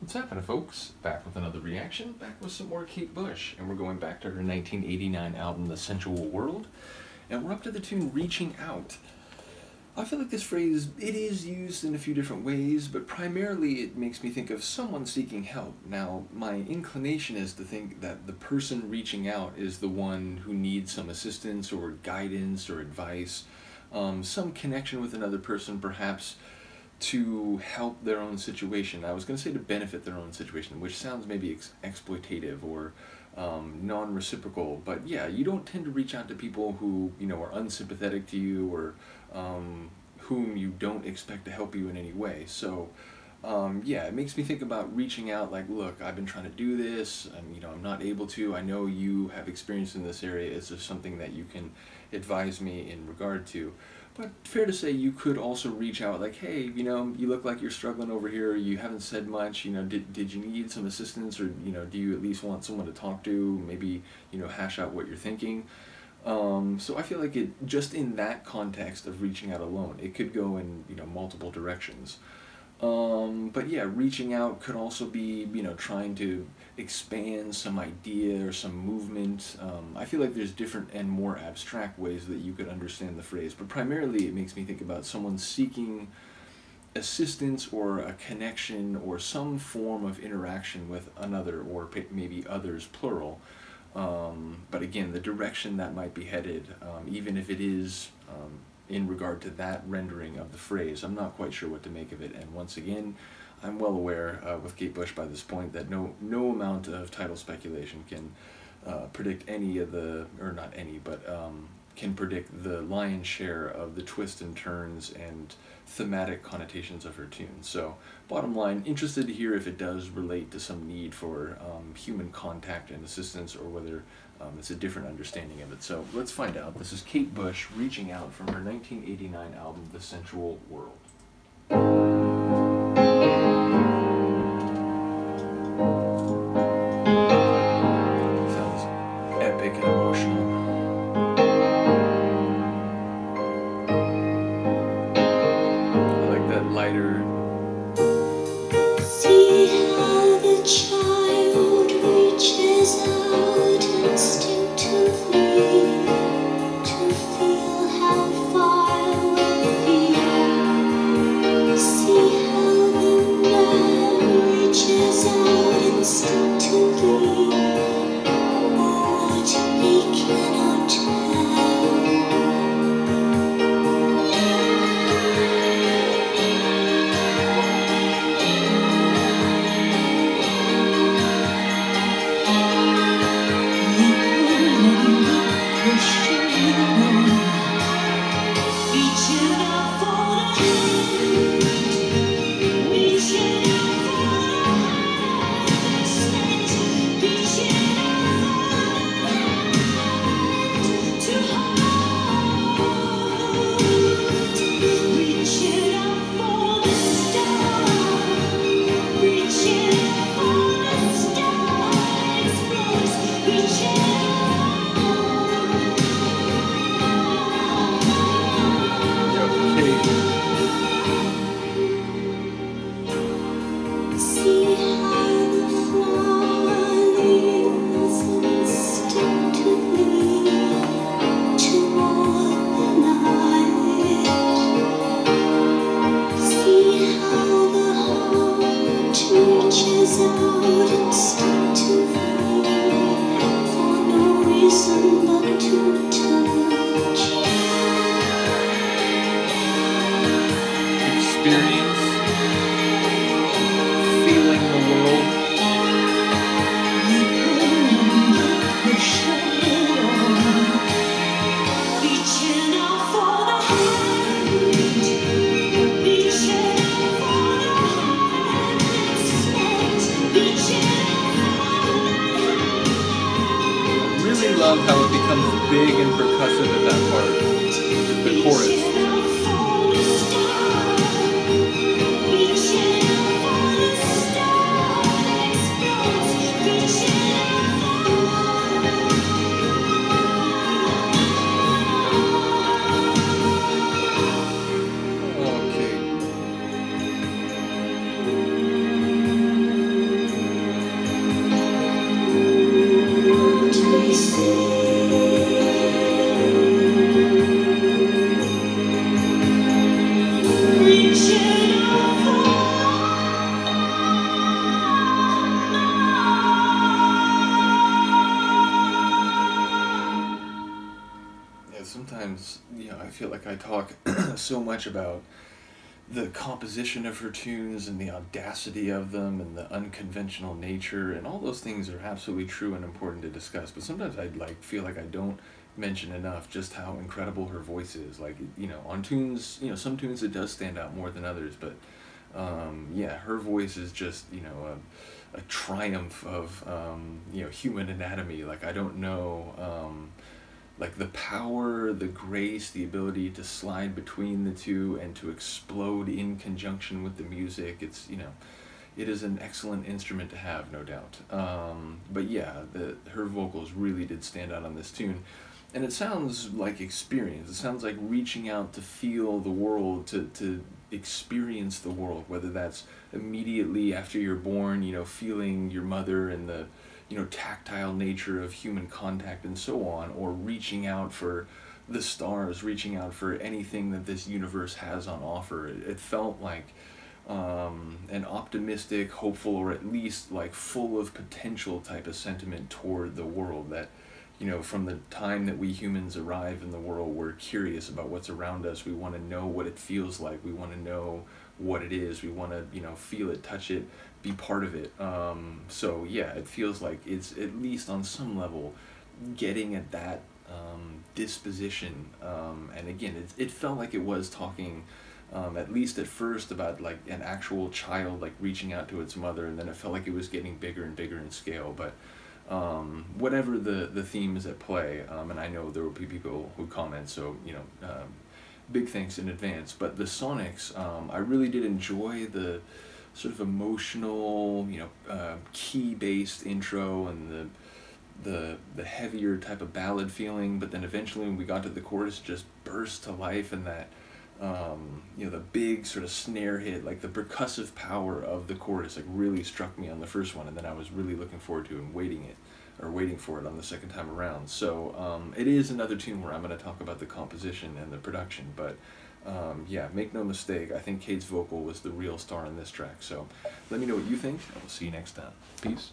What's happening, folks? Back with another reaction, back with some more Kate Bush, and we're going back to her 1989 album, The Sensual World, and we're up to the tune Reaching Out. I feel like this phrase, it is used in a few different ways, but primarily it makes me think of someone seeking help. Now, my inclination is to think that the person reaching out is the one who needs some assistance or guidance or advice, some connection with another person, perhaps to help their own situation. I was going to say to benefit their own situation, which sounds maybe exploitative or non-reciprocal, but yeah, you don't tend to reach out to people who, are unsympathetic to you or whom you don't expect to help you in any way. So yeah, it makes me think about reaching out like, look, I've been trying to do this, I'm not able to, I know you have experience in this area, is there something that you can advise me in regard to? But fair to say you could also reach out like, hey, you look like you're struggling over here, you haven't said much, did you need some assistance, or, do you at least want someone to talk to, maybe, hash out what you're thinking? So I feel like it, just in that context of reaching out alone, it could go in, multiple directions. But yeah, reaching out could also be, trying to expand some idea or some movement. I feel like there's different and more abstract ways that you could understand the phrase, but primarily it makes me think about someone seeking assistance or a connection or some form of interaction with another, or maybe others, plural. But again, the direction that might be headed, even if it is in regard to that rendering of the phrase, I'm not quite sure what to make of it. And once again, I'm well aware with Kate Bush by this point that no amount of title speculation can predict any of the, or not any, but can predict the lion's share of the twists and turns and thematic connotations of her tune. So bottom line, interested to hear if it does relate to some need for human contact and assistance, or whether it's a different understanding of it. So let's find out. This is Kate Bush, Reaching Out, from her 1989 album, The Sensual World. Sounds epic and emotional. Lighter. See how the child reaches out instinctively to feel how far away we are. See how the man reaches out instinctively, what he cannot tell. Experience, feeling the world. I really love how it becomes big and percussive at that part, the chorus. feel like I talk so much about the composition of her tunes and the audacity of them and the unconventional nature, and all those things are absolutely true and important to discuss, but sometimes I feel like I don't mention enough just how incredible her voice is. Like, on tunes, some tunes it does stand out more than others, but yeah, her voice is just, a triumph of, human anatomy. Like, I don't know, like the power, the grace, the ability to slide between the two and to explode in conjunction with the music. It's, it is an excellent instrument to have, no doubt. But yeah, her vocals really did stand out on this tune. And it sounds like experience. It sounds like reaching out to feel the world, to experience the world, whether that's immediately after you're born, feeling your mother and the, tactile nature of human contact and so on, or reaching out for the stars, reaching out for anything that this universe has on offer. It felt like an optimistic, hopeful, or at least like full of potential type of sentiment toward the world that, from the time that we humans arrive in the world, we're curious about what's around us. We want to know what it feels like. We want to know what it is. We want to, feel it, touch it, be part of it. So yeah, it feels like it's at least on some level getting at that disposition. And again, it felt like it was talking, at least at first, about like an actual child like reaching out to its mother, and then it felt like it was getting bigger and bigger in scale. But whatever the theme is at play, and I know there will be people who comment, so big thanks in advance. But the sonics, I really did enjoy the sort of emotional, key-based intro and the heavier type of ballad feeling, but then eventually when we got to the chorus, it just burst to life, and that the big sort of snare hit, like the percussive power of the chorus, like really struck me on the first one, and then I was really looking forward to and waiting for it on the second time around. So it is another tune where I'm going to talk about the composition and the production, but yeah, make no mistake, I think Kate's vocal was the real star in this track. So let me know what you think, and we'll see you next time. Peace.